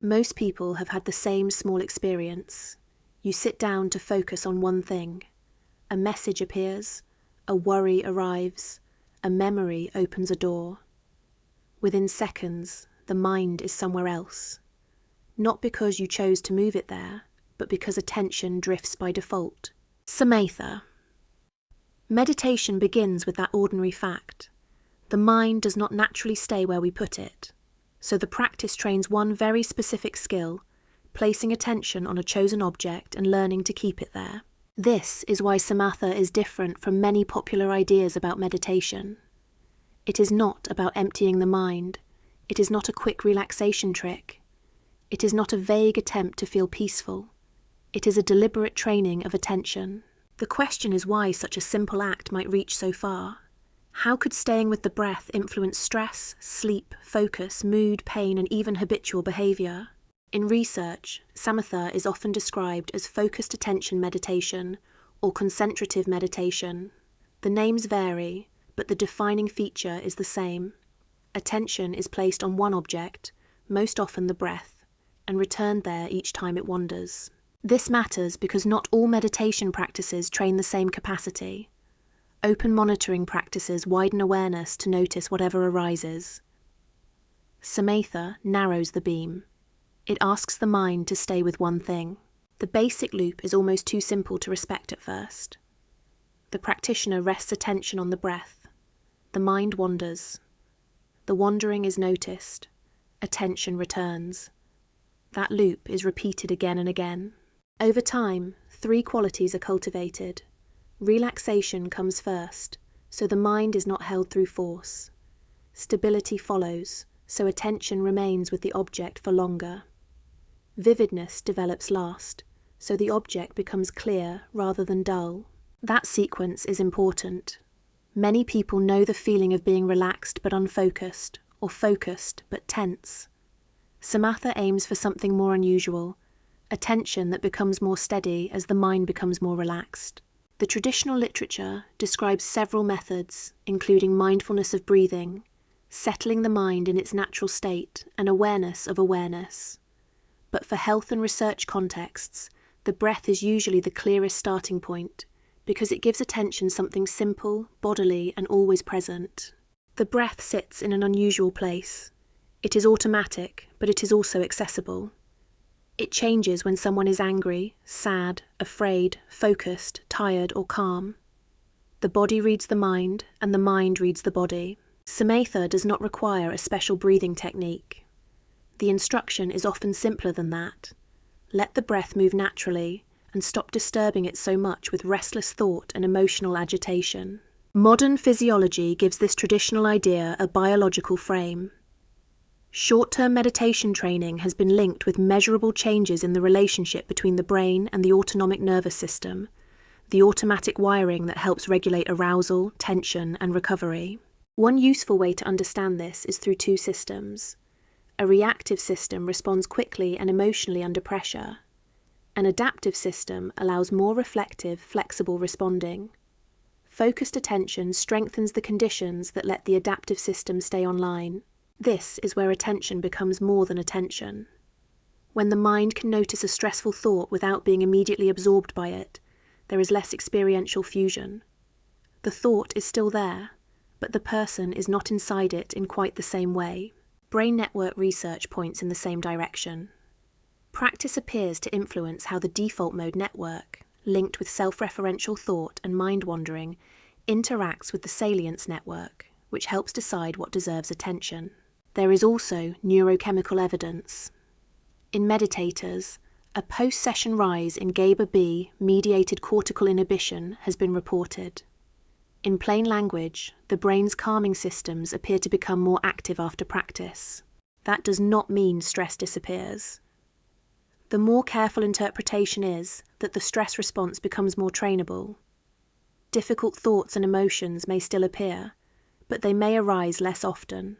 Most people have had the same small experience. You sit down to focus on one thing. A message appears, a worry arrives, a memory opens a door. Within seconds, the mind is somewhere else. Not because you chose to move it there, but because attention drifts by default. Samatha. Meditation begins with that ordinary fact. The mind does not naturally stay where we put it, so the practice trains one very specific skill, placing attention on a chosen object and learning to keep it there. This is why Samatha is different from many popular ideas about meditation. It is not about emptying the mind. It is not a quick relaxation trick. It is not a vague attempt to feel peaceful. It is a deliberate training of attention. The question is why such a simple act might reach so far. How could staying with the breath influence stress, sleep, focus, mood, pain, and even habitual behavior? In research, Samatha is often described as focused attention meditation or concentrative meditation. The names vary, but the defining feature is the same. Attention is placed on one object, most often the breath, and returned there each time it wanders. This matters because not all meditation practices train the same capacity. Open monitoring practices widen awareness to notice whatever arises. Samatha narrows the beam. It asks the mind to stay with one thing. The basic loop is almost too simple to respect at first. The practitioner rests attention on the breath. The mind wanders. The wandering is noticed. Attention returns. That loop is repeated again and again. Over time, 3 qualities are cultivated. Relaxation comes first, so the mind is not held through force. Stability follows, so attention remains with the object for longer. Vividness develops last, so the object becomes clear rather than dull. That sequence is important. Many people know the feeling of being relaxed but unfocused, or focused but tense. Samatha aims for something more unusual, attention that becomes more steady as the mind becomes more relaxed. The traditional literature describes several methods, including mindfulness of breathing, settling the mind in its natural state, and awareness of awareness. But for health and research contexts, the breath is usually the clearest starting point, because it gives attention something simple, bodily, and always present. The breath sits in an unusual place. It is automatic, but it is also accessible. It changes when someone is angry, sad, afraid, focused, tired, or calm. The body reads the mind, and the mind reads the body. Samatha does not require a special breathing technique. The instruction is often simpler than that. Let the breath move naturally, and stop disturbing it so much with restless thought and emotional agitation. Modern physiology gives this traditional idea a biological frame. Short-term meditation training has been linked with measurable changes in the relationship between the brain and the autonomic nervous system, the automatic wiring that helps regulate arousal, tension, and recovery. One useful way to understand this is through 2 systems. A reactive system responds quickly and emotionally under pressure. An adaptive system allows more reflective, flexible responding. Focused attention strengthens the conditions that let the adaptive system stay online. This is where attention becomes more than attention. When the mind can notice a stressful thought without being immediately absorbed by it, there is less experiential fusion. The thought is still there, but the person is not inside it in quite the same way. Brain network research points in the same direction. Practice appears to influence how the default mode network, linked with self-referential thought and mind-wandering, interacts with the salience network, which helps decide what deserves attention. There is also neurochemical evidence. In meditators, a post-session rise in GABA-B-mediated cortical inhibition has been reported. In plain language, the brain's calming systems appear to become more active after practice. That does not mean stress disappears. The more careful interpretation is that the stress response becomes more trainable. Difficult thoughts and emotions may still appear, but they may arise less often,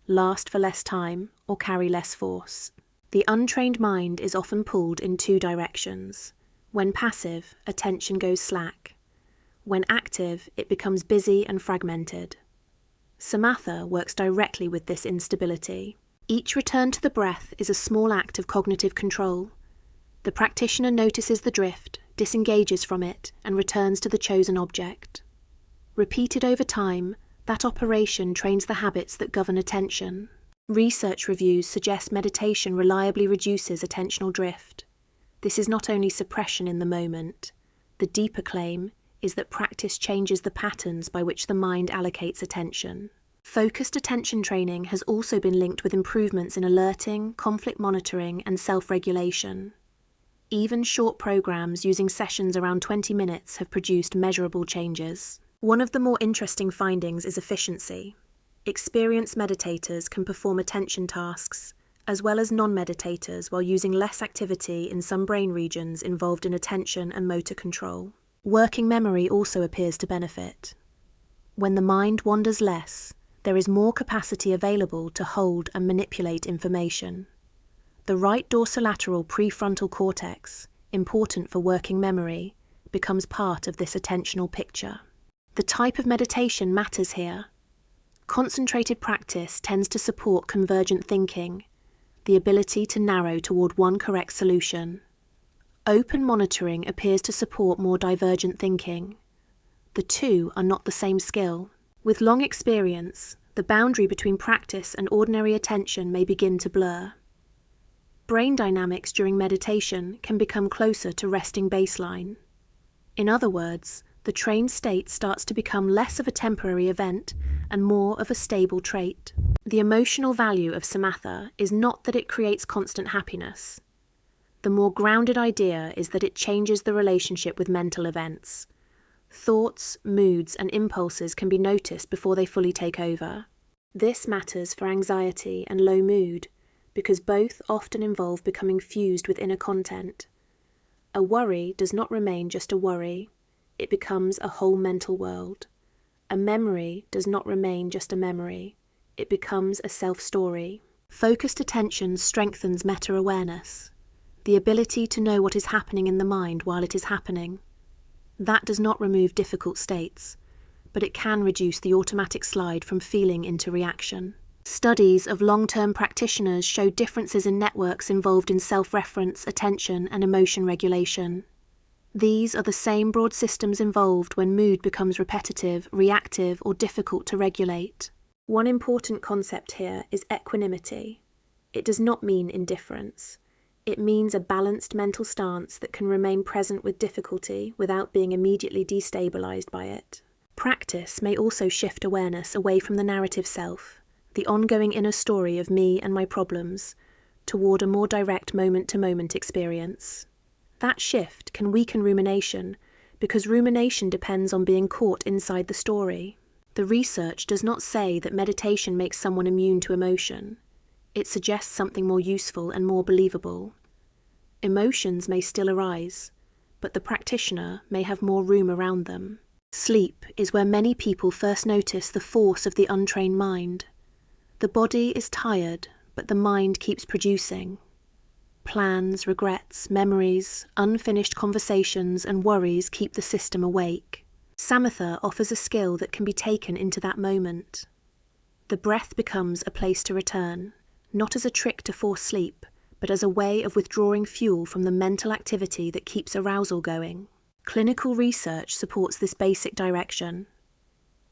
last for less time, or carry less force. The untrained mind is often pulled in 2 directions. When passive, attention goes slack. When active, it becomes busy and fragmented. Samatha works directly with this instability. Each return to the breath is a small act of cognitive control. The practitioner notices the drift, disengages from it, and returns to the chosen object. Repeated over time, that operation trains the habits that govern attention. Research reviews suggest meditation reliably reduces attentional drift. This is not only suppression in the moment. The deeper claim is that practice changes the patterns by which the mind allocates attention. Focused attention training has also been linked with improvements in alerting, conflict monitoring, and self-regulation. Even short programs using sessions around 20 minutes have produced measurable changes. One of the more interesting findings is efficiency. Experienced meditators can perform attention tasks, as well as non-meditators, while using less activity in some brain regions involved in attention and motor control. Working memory also appears to benefit. When the mind wanders less, there is more capacity available to hold and manipulate information. The right dorsolateral prefrontal cortex, important for working memory, becomes part of this attentional picture. The type of meditation matters here. Concentrated practice tends to support convergent thinking, the ability to narrow toward one correct solution. Open monitoring appears to support more divergent thinking. The two are not the same skill. With long experience, the boundary between practice and ordinary attention may begin to blur. Brain dynamics during meditation can become closer to resting baseline. In other words, the trained state starts to become less of a temporary event and more of a stable trait. The emotional value of Samatha is not that it creates constant happiness. The more grounded idea is that it changes the relationship with mental events. Thoughts, moods, and impulses can be noticed before they fully take over. This matters for anxiety and low mood, because both often involve becoming fused with inner content. A worry does not remain just a worry, it becomes a whole mental world. A memory does not remain just a memory, it becomes a self-story. Focused attention strengthens meta-awareness, the ability to know what is happening in the mind while it is happening. That does not remove difficult states, but it can reduce the automatic slide from feeling into reaction. Studies of long-term practitioners show differences in networks involved in self-reference, attention, and emotion regulation. These are the same broad systems involved when mood becomes repetitive, reactive, or difficult to regulate. One important concept here is equanimity. It does not mean indifference. It means a balanced mental stance that can remain present with difficulty without being immediately destabilized by it. Practice may also shift awareness away from the narrative self, the ongoing inner story of me and my problems, toward a more direct moment-to-moment experience. That shift can weaken rumination, because rumination depends on being caught inside the story. The research does not say that meditation makes someone immune to emotion. It suggests something more useful and more believable. Emotions may still arise, but the practitioner may have more room around them. Sleep is where many people first notice the force of the untrained mind. The body is tired, but the mind keeps producing. Plans, regrets, memories, unfinished conversations, and worries keep the system awake. Samatha offers a skill that can be taken into that moment. The breath becomes a place to return, not as a trick to force sleep, but as a way of withdrawing fuel from the mental activity that keeps arousal going. Clinical research supports this basic direction.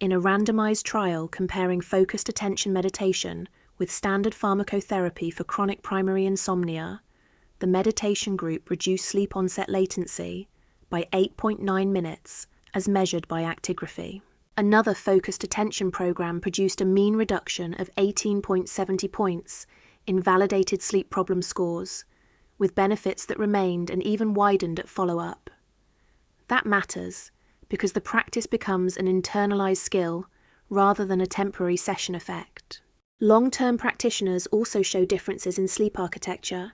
In a randomized trial comparing focused attention meditation with standard pharmacotherapy for chronic primary insomnia, the meditation group reduced sleep onset latency by 8.9 minutes as measured by actigraphy. Another focused attention program produced a mean reduction of 18.70 points in validated sleep problem scores, with benefits that remained and even widened at follow-up. That matters because the practice becomes an internalized skill rather than a temporary session effect. Long-term practitioners also show differences in sleep architecture,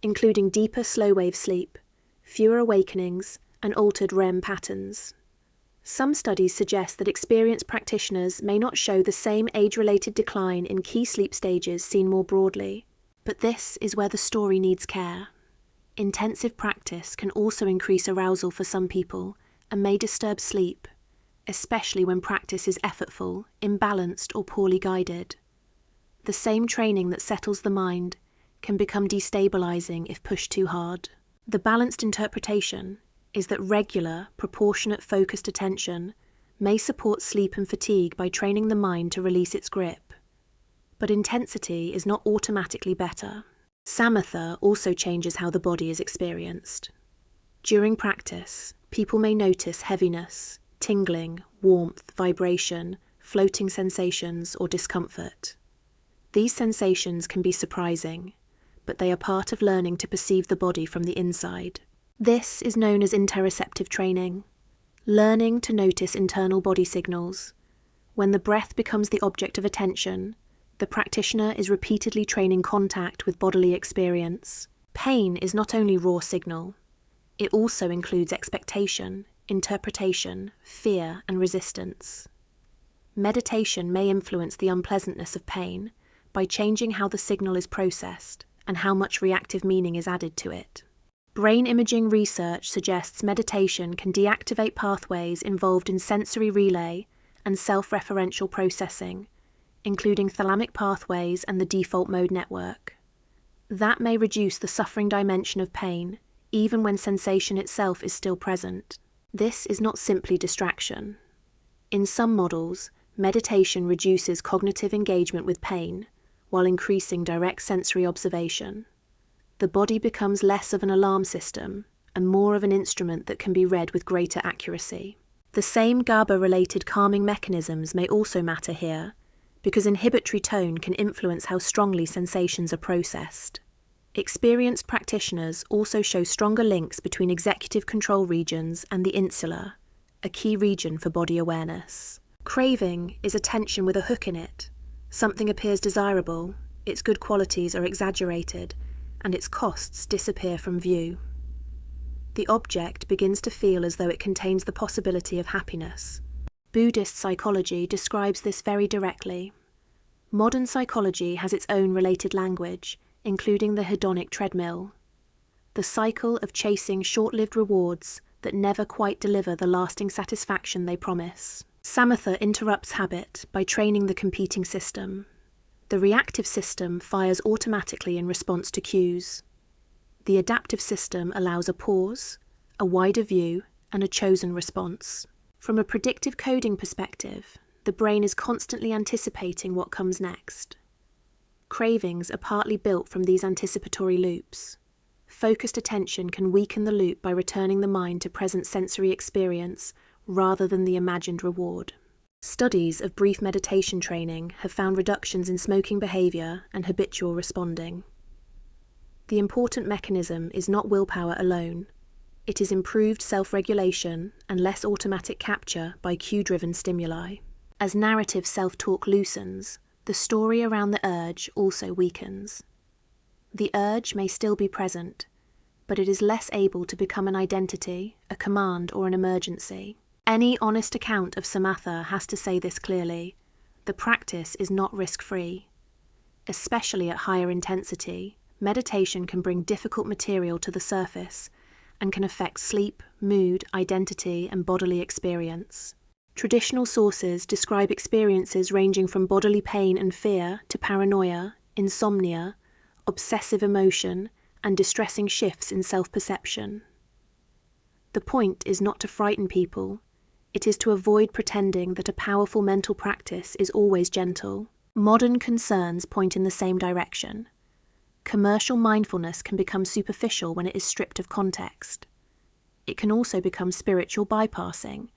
including deeper slow-wave sleep, fewer awakenings, and altered REM patterns. Some studies suggest that experienced practitioners may not show the same age-related decline in key sleep stages seen more broadly, but this is where the story needs care. Intensive practice can also increase arousal for some people and may disturb sleep, especially when practice is effortful, imbalanced, or poorly guided. The same training that settles the mind can become destabilizing if pushed too hard. The balanced interpretation is that regular, proportionate, focused attention may support sleep and fatigue by training the mind to release its grip. But intensity is not automatically better. Samatha also changes how the body is experienced. During practice, people may notice heaviness, tingling, warmth, vibration, floating sensations, or discomfort. These sensations can be surprising, but they are part of learning to perceive the body from the inside. This is known as interoceptive training, learning to notice internal body signals. When the breath becomes the object of attention, the practitioner is repeatedly training contact with bodily experience. Pain is not only raw signal, it also includes expectation, interpretation, fear, and resistance. Meditation may influence the unpleasantness of pain by changing how the signal is processed and how much reactive meaning is added to it. Brain imaging research suggests meditation can deactivate pathways involved in sensory relay and self-referential processing, including thalamic pathways and the default mode network. That may reduce the suffering dimension of pain, even when sensation itself is still present. This is not simply distraction. In some models, meditation reduces cognitive engagement with pain, while increasing direct sensory observation. The body becomes less of an alarm system and more of an instrument that can be read with greater accuracy. The same GABA-related calming mechanisms may also matter here, because inhibitory tone can influence how strongly sensations are processed. Experienced practitioners also show stronger links between executive control regions and the insula, a key region for body awareness. Craving is attention with a hook in it. Something appears desirable, its good qualities are exaggerated, and its costs disappear from view. The object begins to feel as though it contains the possibility of happiness. Buddhist psychology describes this very directly. Modern psychology has its own related language, including the hedonic treadmill, the cycle of chasing short-lived rewards that never quite deliver the lasting satisfaction they promise. Samatha interrupts habit by training the competing system. The reactive system fires automatically in response to cues. The adaptive system allows a pause, a wider view, and a chosen response. From a predictive coding perspective, the brain is constantly anticipating what comes next. Cravings are partly built from these anticipatory loops. Focused attention can weaken the loop by returning the mind to present sensory experience rather than the imagined reward. Studies of brief meditation training have found reductions in smoking behavior and habitual responding. The important mechanism is not willpower alone. It is improved self-regulation and less automatic capture by cue-driven stimuli. As narrative self-talk loosens, the story around the urge also weakens. The urge may still be present, but it is less able to become an identity, a command, or an emergency. Any honest account of Samatha has to say this clearly. The practice is not risk-free. Especially at higher intensity, meditation can bring difficult material to the surface and can affect sleep, mood, identity, and bodily experience. Traditional sources describe experiences ranging from bodily pain and fear to paranoia, insomnia, obsessive emotion, and distressing shifts in self-perception. The point is not to frighten people. It is to avoid pretending that a powerful mental practice is always gentle. Modern concerns point in the same direction. Commercial mindfulness can become superficial when it is stripped of context. It can also become spiritual bypassing,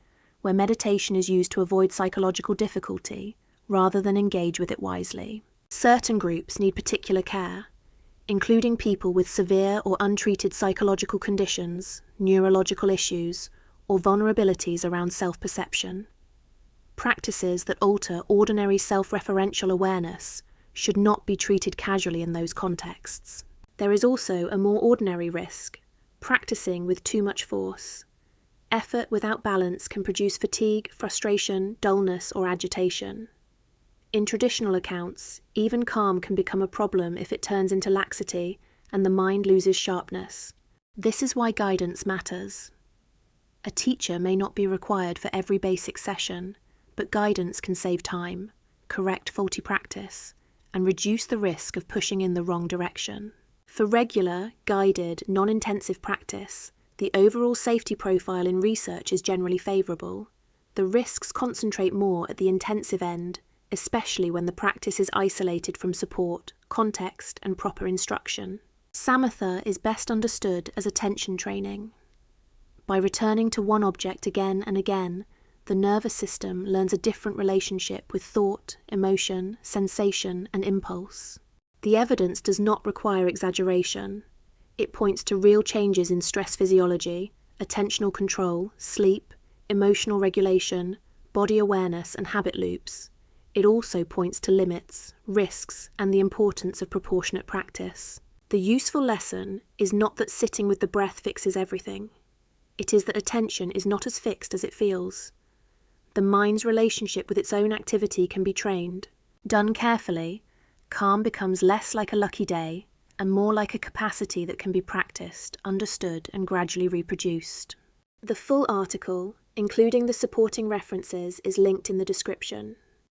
where meditation is used to avoid psychological difficulty rather than engage with it wisely. Certain groups need particular care, including people with severe or untreated psychological conditions, neurological issues, or vulnerabilities around self-perception. Practices that alter ordinary self-referential awareness should not be treated casually in those contexts. There is also a more ordinary risk, practicing with too much force. Effort without balance can produce fatigue, frustration, dullness, or agitation. In traditional accounts, even calm can become a problem if it turns into laxity and the mind loses sharpness. This is why guidance matters. A teacher may not be required for every basic session, but guidance can save time, correct faulty practice, and reduce the risk of pushing in the wrong direction. For regular, guided, non-intensive practice, the overall safety profile in research is generally favourable. The risks concentrate more at the intensive end, especially when the practice is isolated from support, context, and proper instruction. Samatha is best understood as attention training. By returning to one object again and again, the nervous system learns a different relationship with thought, emotion, sensation, and impulse. The evidence does not require exaggeration. It points to real changes in stress physiology, attentional control, sleep, emotional regulation, body awareness, and habit loops. It also points to limits, risks, and the importance of proportionate practice. The useful lesson is not that sitting with the breath fixes everything. It is that attention is not as fixed as it feels. The mind's relationship with its own activity can be trained. Done carefully, calm becomes less like a lucky day and more like a capacity that can be practiced, understood, and gradually reproduced. The full article, including the supporting references, is linked in the description.